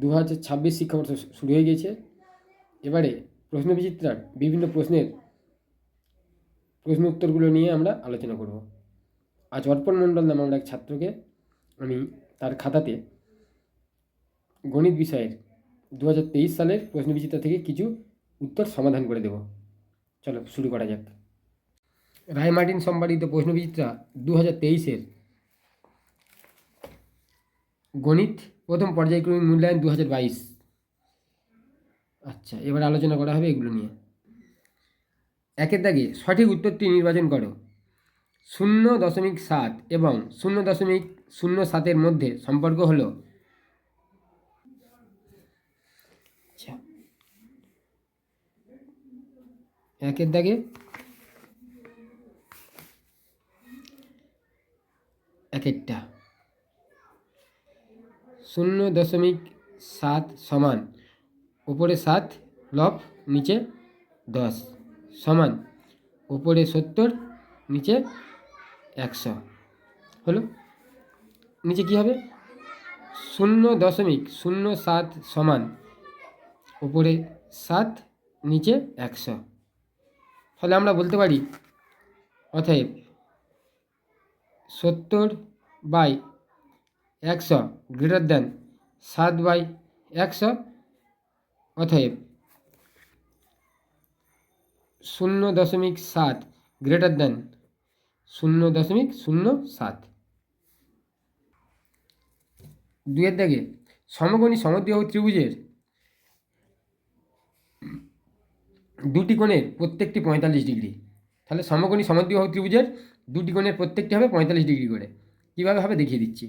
2026 শিক্ষাবর্ষ শুরু হয়ে গিয়েছে। এবারে প্রশ্নবিচিত্রার বিভিন্ন প্রশ্ন উত্তরগুলো নিয়ে আমরা আলোচনা করব। আজ অর্পণ মণ্ডল নামে আমরা এক ছাত্রকে আমি তার খাতাতে গণিত বিষয়ের 2023 সালের প্রশ্নবিচিত্রা থেকে কিছু উত্তর সমাধান করে দেব। চলো শুরু করা যাক। রায় মার্টিন সম্পাদিত প্রশ্নবিচিত্রা 2023-এর গণিত প্রথম পর্যায়ক্রমিক মূল্যায়ন 2022। আচ্ছা, এবার আলোচনা করা হবে এগুলো নিয়ে। একের দাগে সঠিক উত্তরটি নির্বাচন করো। 0.7 এবং 0.07 মধ্যে সম্পর্ক হলো। আচ্ছা, একের দাগে একেরটা 0.7 সমান উপরে 7 লব নিচে 10 সমান উপরে 70 নিচে 100 হলো। নিচে কি হবে? 0.07 সমান উপরে 7 নিচে 100। ফলে আমরা বলতে পারি অতএব 70/100 গ্রেটার দ্যান 7/100। অতএব 0.7 গ্রেটার দ্যান 0.07। দুইয়ের দাগে সমকোণী সমদ্বিবাহু ত্রিভুজের দুটি কোণের প্রত্যেকটি 45 ডিগ্রি। তাহলে সমকোণী সমদ্বিবাহু ত্রিভুজের দুটি কোণের প্রত্যেকটি হবে 45 ডিগ্রি করে। কীভাবে হবে দেখিয়ে দিচ্ছি।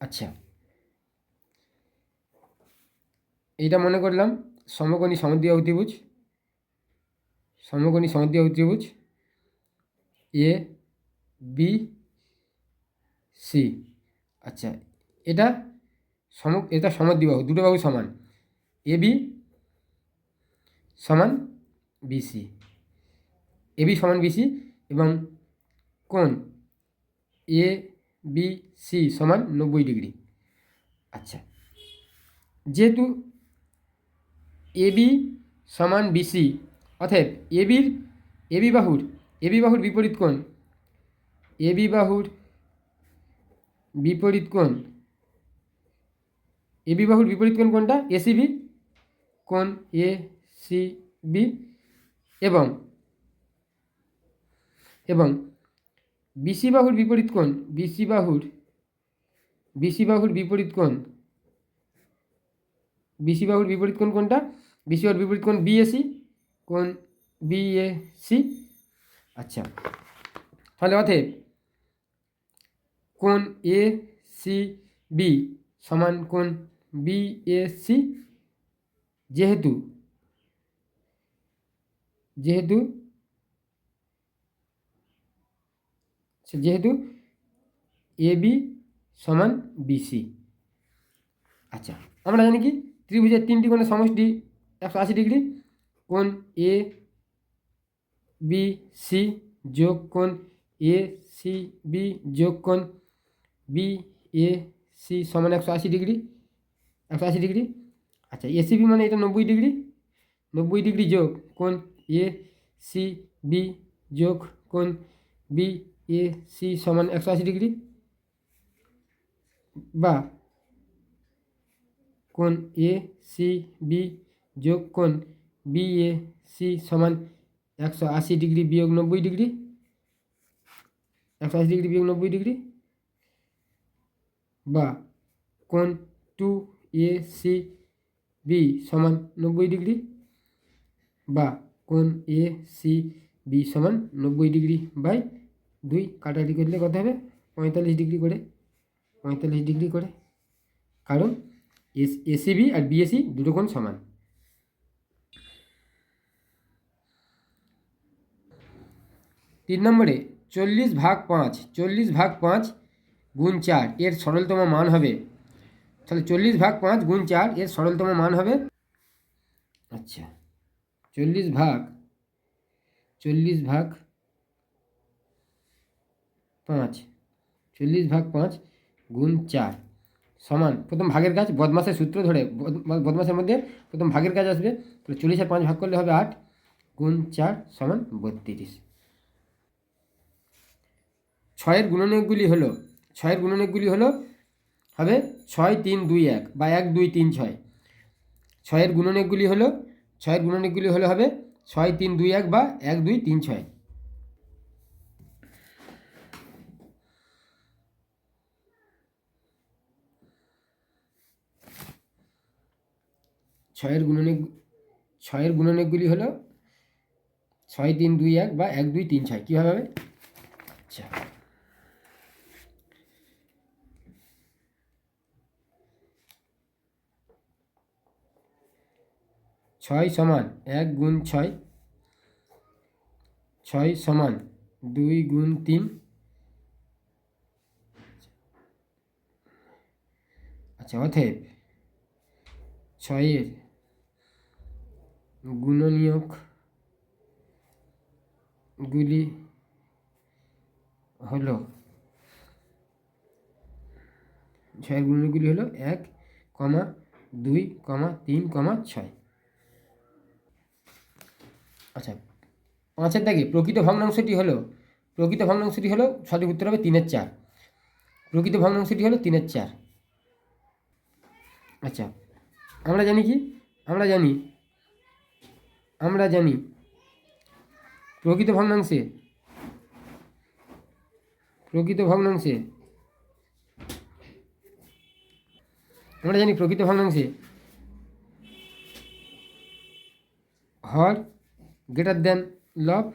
আচ্ছা, এইটা মনে করলাম সমকোণী সমদ্বিবাহু ত্রিভুজ, সমকোণী সমদ্বিবাহু ত্রিভুজ এ বি সি। আচ্ছা, এটা সমদ্বিবাহু, দুটো বাহু সমান, এ বি সমান বিসি, এ বি সমান বিসি এবং কোণ এ বি সি সমান 90 ডিগ্রি। আচ্ছা, যেহেতু এ বি সমান বিসি, অতএব এ বি বাহুর বিপরীত কোণ, এ বি বাহুর বিপরীত কোণ, এ বি বাহুর বিপরীত কোণ কোনটা? এসিবি, কোণ এ সি বি এবং বিসি বাহুর বিপরীত কোণ, বিসি বাহুর বিপরীত কোণ কোনটা? বিসি বাহুর বিপরীত কোণ বিএসি, কোণ বিএসি। আচ্ছা, তাহলে অতএব কোণ এ সি বি সমান কোণ বিএসি, যেহেতু এ বি সমান বিসি। আচ্ছা, আমরা জানি কি ত্রিভুজের তিনটি কোণের সমষ্টি 180 ডিগ্রি। কোণ এ বি সি যোগ কোণ এ সি বি যোগ কোণ বি এ সি সমান 180 ডিগ্রি। আচ্ছা, এসিবি মানে এটা 90 ডিগ্রি, 90 ডিগ্রি যোগ কোণ এ সি বি যোগ কোণ বি এ সি সমান 180 ডিগ্রি, বা কোণ এ সি বি যোগ কোণ বি এ সি সমান 180 ডিগ্রি বিয়োগ 90 ডিগ্রি, 180 ডিগ্রি বিয়োগ 90 ডিগ্রি, বা কোণ টু এ সি বি সমান 90 ডিগ্রি, বা কোণ এ সি বি সমান 90 ডিগ্রি বাই 2 কাটাকাটি করলে কত হবে? 45 ডিগ্রি করে, 45 ডিগ্রি করে, কারণ এসিবি আর বিএসি দুটো কোণ সমান। 3 নম্বরে 40/5 গুণ 4 এর সরলতম মান হবে। তাহলে 40/5 গুণ 4 এর সরলতম মান হবে। আচ্ছা, 40/5 40/5 গুণ 4 সমান প্রথম ভাগের কাজ, বদমাসের সূত্র ধরে বদমাসের মধ্যে প্রথম ভাগের কাজ আসবে, তাহলে 40 আর 5 ভাগ করলে হবে 8 গুণ 4 সমান 32। ছয়ের গুণনীয়কগুলি হলো হবে 6 3 2 1 বা 1 2 3 6। ছয়ের গুণনীয়কগুলি হলো হবে 6 3 2 1 বা 1 2 3 6। ছয়ের গুণনীয়কগুলি হলো 6 3 2 1 বা 1 2 3 6। কীভাবে হবে? আচ্ছা, 6 সমান 1 গুণ 6, 6 সমান 2 গুণ 3। আচ্ছা, অতএব 6-এর গুণনীয়কগুলি হলো 1, 2, 3, 6। আচ্ছা, 5-এর দাগে প্রকৃত ভগ্নাংশটি হলো সঠিক উত্তর হবে 3-এর 4। প্রকৃত ভগ্নাংশটি হলো 3-এর 4। আচ্ছা, আমরা জানি প্রকৃত ভগ্নাংশে হর গ্রেটার দেন লব,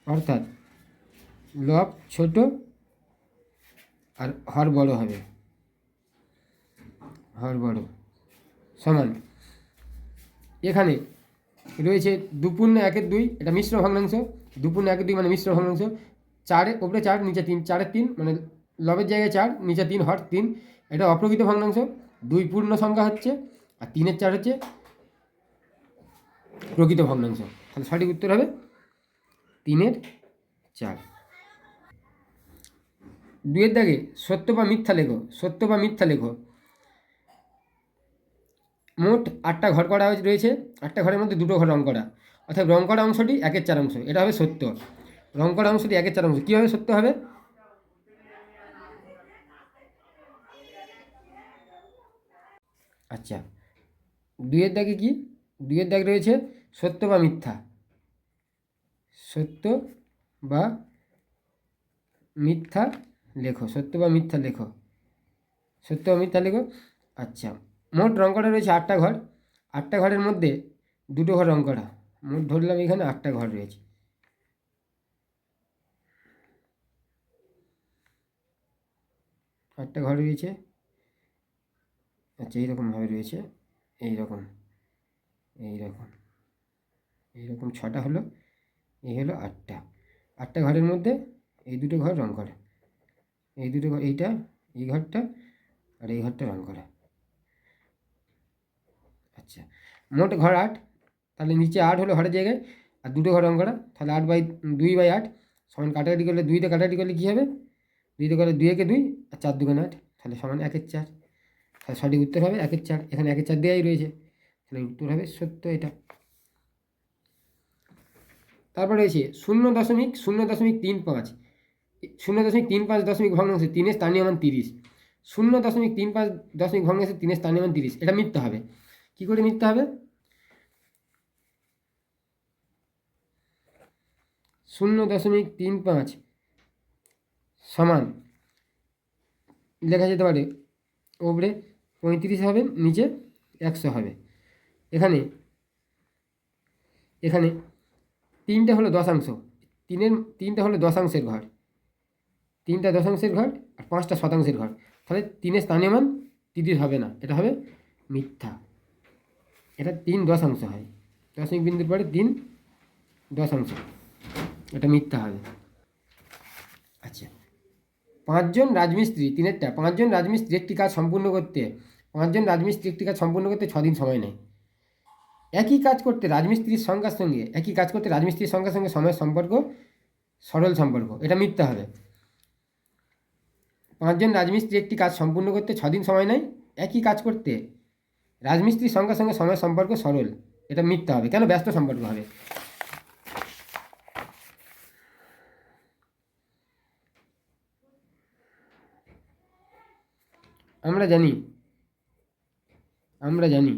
অর্থাৎ লব ছোট আর হর বড় হবে, সমান। এখানে রয়েছে 2 পূর্ণ 1-এর 2, এটা মিশ্র ভগ্নাংশ। 2 পূর্ণ 1-এর 2 মানে মিশ্র ভগ্নাংশ। 4-এর উপরে 4 নিচে 3, 4-এর 3 মানে লবের জায়গায় 4 নিচে 3 হর 3। এটা অপ্রকৃত ভগ্নাংশ। 2 পূর্ণ সংখ্যা হচ্ছে আর 3-এর 4 হচ্ছে প্রকৃত ভগ্নাংশ। তাহলে সঠিক উত্তর হবে 3-এর 4। 2-এর দাগে সত্য বা মিথ্যা লেখো। মোট 8টা ঘর করা রয়েছে। 8টা ঘরের মধ্যে 2টো ঘর রং করা, অর্থাৎ রং করা অংশটি 1-এর 4 অংশ। এটা হবে সত্য। রং করা অংশটি 1-এর 4 অংশ। কীভাবে সত্য হবে? আচ্ছা, 2-এর দাগে কি? 2-এর দাগে রয়েছে সত্য বা মিথ্যা লেখো। আচ্ছা, মোট রং করা রয়েছে 8টা ঘর। 8টা ঘরের মধ্যে 2টো ঘর রং করা, মোট ধরলাম এখানে 8টা ঘর রয়েছে। আচ্ছা, এইরকমভাবে রয়েছে, এইরকম 6টা হলো, এই হলো 8টা। 8টা ঘরের মধ্যে এই 2টো ঘর রং করা, এই 2টো ঘর, এই ঘরটা আর এই ঘরটা রং করা। আচ্ছা, মোট ঘর 8, তাহলে নিচে 8 হলো ঘরের জায়গায়, আর 2টো ঘর রং করা, তাহলে 2/8 সমান কাটাকাটি করলে 2তে কাটাকাটি করলে কী হবে? 2তে করলে 2 একে 2 আর 4 2 8, তাহলে সমান 1-এর 4। তাহলে সঠিক উত্তর হবে 1-এর 4। এখানে 1-এর 4 দেওয়াই রয়েছে, তাহলে উত্তর হবে সত্য এটা। তারপর রয়েছে 0.035 দশমিক ভগ্নাংশে 3-এর স্থানীয় মান 30। 0.35 দশমিক ভগ্নাংশে 3-এর স্থানীয় মান 30, এটা মিথ্যা হবে। কী করে মিথ্যা হবে? 0.35 সমান লেখা যেতে পারে ওপরে 35 হবে, নিচে 100 হবে। এখানে 3টে হলো দশাংশ, 3টে হলো দশাংশের ঘর, 3টা দশাংশের ঘর আর 5টা শতাংশের ঘর। তাহলে 3-এর স্থানীয় মান 30 হবে না, এটা হবে মিথ্যা। এটা 3 দশাংশ হয়, দশমিক বিন্দুর পরে 3 দশাংশ, এটা মিথ্যা হবে। আচ্ছা, 5 জন রাজমিস্ত্রি, 3-এরটা 5 জন রাজমিস্ত্রি একটি কাজ সম্পূর্ণ করতে 6 দিন সময় নেয়। একই কাজ করতে রাজমিস্ত্রির সংখ্যার সঙ্গে সময়ের সম্পর্ক সরল সম্পর্ক, এটা মিথ্যা হবে। 5 জন রাজমিস্ত্রি একটি কাজ সম্পূর্ণ করতে 6 দিন সময় নেয়। একই কাজ করতে রাজমিস্ত্রির সঙ্গে সঙ্গে সময় সম্পর্ক সরল। এটা মিথ্যা হবে। কেন? ব্যস্ত সম্পর্ক হবে। আমরা জানি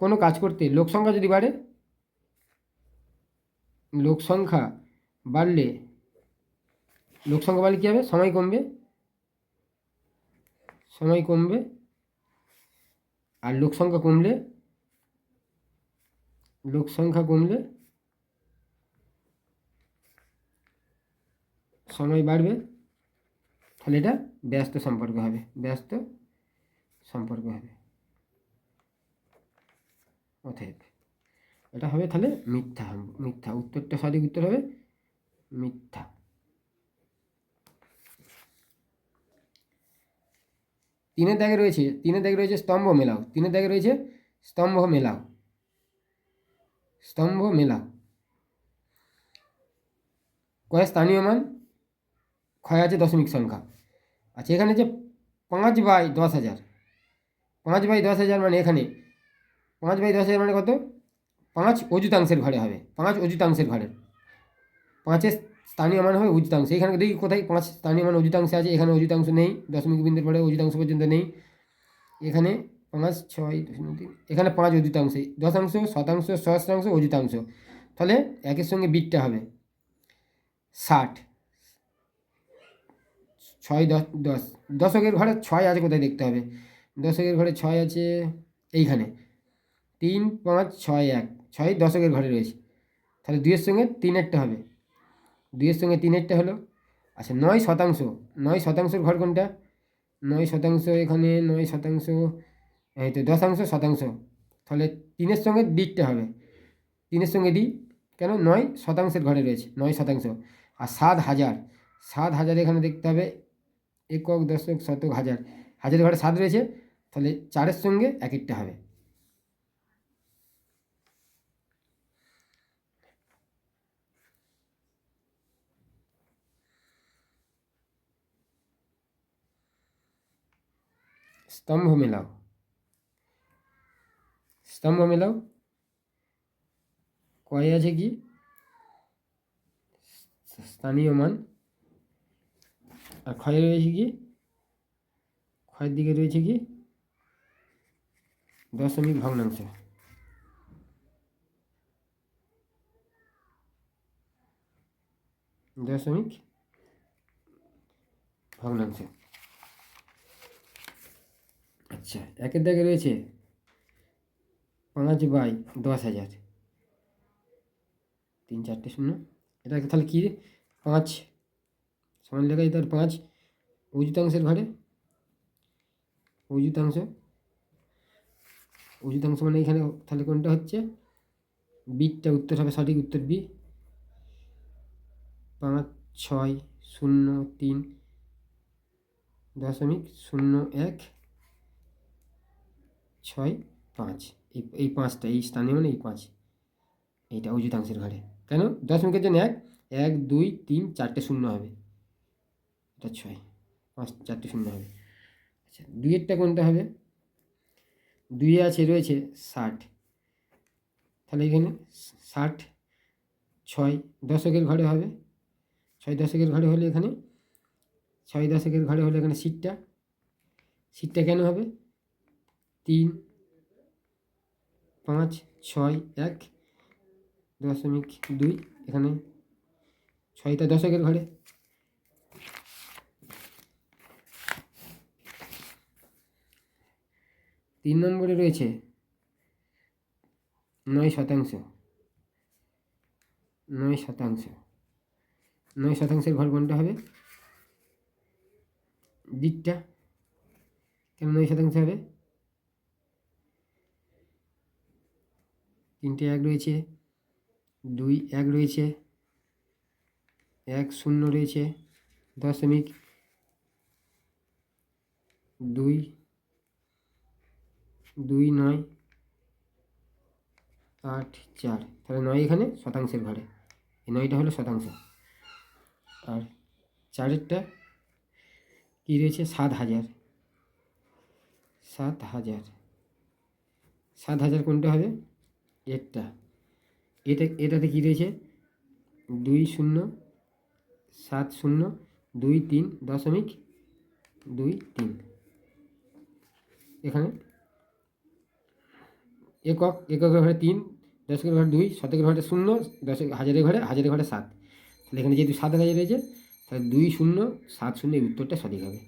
কোনো কাজ করতে লোক সংখ্যা যদি বাড়ে, লোক সংখ্যা বাড়লে কী হবে? সময় কমবে। আর লোক সংখ্যা কমলে সময় বাড়বে। তাহলে এটা ব্যস্ত সম্পর্ক হবে। অতএব এটা হবে তাহলে মিথ্যা। উত্তরটা সঠিক উত্তর হবে মিথ্যা। 3 দাগে রয়েছে স্তম্ভ মেলাও। কয় স্থানীয় মান? ক্ষয় আছে দশমিক সংখ্যা। আচ্ছা, এখানে যে 5/10,000, 5/10,000 মানে এখানে 5/10,000 মানে কত? 5 অযুতাংশের ঘরে হবে। 5 অযুতাংশের ঘরে 5-এর স্থানীয় মান হবে অযুতাংশ। এখানে দেখি কোথায় 5 স্থানীয় মান অযুতাংশে আছে। এখানে অযুতাংশ নেই, দশমিক বিন্দুর পরে অযুতাংশ পর্যন্ত নেই। এখানে 5, 6, 3, এখানে 5 অযুতাংশে, দশাংশ, শতাংশ, সহস্রাংশ, অযুতাংশ। তাহলে একের সঙ্গে বিটটা হবে 60। 6, 10। দশকের ঘরে 6 আছে কোথায় দেখতে হবে। দশকের ঘরে 6 আছে এইখানে। 3, 5, 6, 1, 6 দশকের ঘরে রয়েছে। তাহলে 2-এর সঙ্গে 3-এরটা হবে। 2-এর সঙ্গে 3-এরটা হলো। আচ্ছা, 9 শতাংশ। 9 শতাংশের ঘর কোনটা? 9 শতাংশ এখানে, 9 শতাংশ এই তো দশাংশ, শতাংশ। তাহলে 3-এর সঙ্গে ডিটটা হবে। 3-এর সঙ্গে ডি। কেন? 9 শতাংশের ঘরে রয়েছে, 9 শতাংশ। আর 7,000 এখানে দেখতে হবে একক, দশক, শতক, হাজার। হাজারের ঘরে 7 রয়েছে। তাহলে 4-এর সঙ্গে 1-এরটা হবে। স্তম্ভ মেলাও। কয় আছে কি? স্থানীয় মান। আর ক্ষয়ে রয়েছে কি? ক্ষয়ের দিকে রয়েছে কি? দশমিক ভগ্নাংশ। আচ্ছা, একের দাগে রয়েছে 5/10,000, 3, 4, 0। এটা তাহলে কি? 5 সমান লেখা যেতে 5 অযুতাংশের ঘরে। অযুতাংশ মানে এখানে তাহলে কোনটা হচ্ছে? বিটটা উত্তর হবে, সঠিক উত্তর বি। 5, 6, 0, 3, 0.01, 6, 5। এই 5টা, এই স্থানীয় মানে এই 5, এইটা অযুতাংশের ঘরে। কেন? দশমিকের জন্য 1, 1, 2, 3, 4টে 0 হবে। এটা 6, 5, 4টে 0 হবে। আচ্ছা, 2-এরটা কোনটা হবে? 2-এ রয়েছে 60। তাহলে এখানে 60, 6 দশকের ঘরে হবে। 6 দশকের ঘরে হলে এখানে 6 দশকের ঘরে হলে এখানে সিটটা কেন হবে? 3, 5, 6, 1, 0.2। এখানে 6টা দশকের ঘরে। 3 নম্বরে রয়েছে 9 শতাংশ। 9 শতাংশের ঘর কোনটা হবে? দিকটা। কেন 9 শতাংশ হবে? 3টে 1 রয়েছে, 2, 1 রয়েছে, 1, 0 রয়েছে, 0.2, 2, 9, 8, 4। তাহলে 9 এখানে শতাংশের ঘরে। এই 9টা হলো শতাংশ। আর 4-এরটা কী রয়েছে 7,000, 7,000, 7,000 কোনটা হবে? এটা এটাতে কী রয়েছে 207023.23। এখানে এককের ঘরে 3, দশকের ঘরে 2, শতকের ঘরে 0, হাজারের ঘরে 7। তাহলে এখানে যেহেতু 7,000 রয়েছে, তাহলে 2070 এই উত্তরটা সঠিক হবে।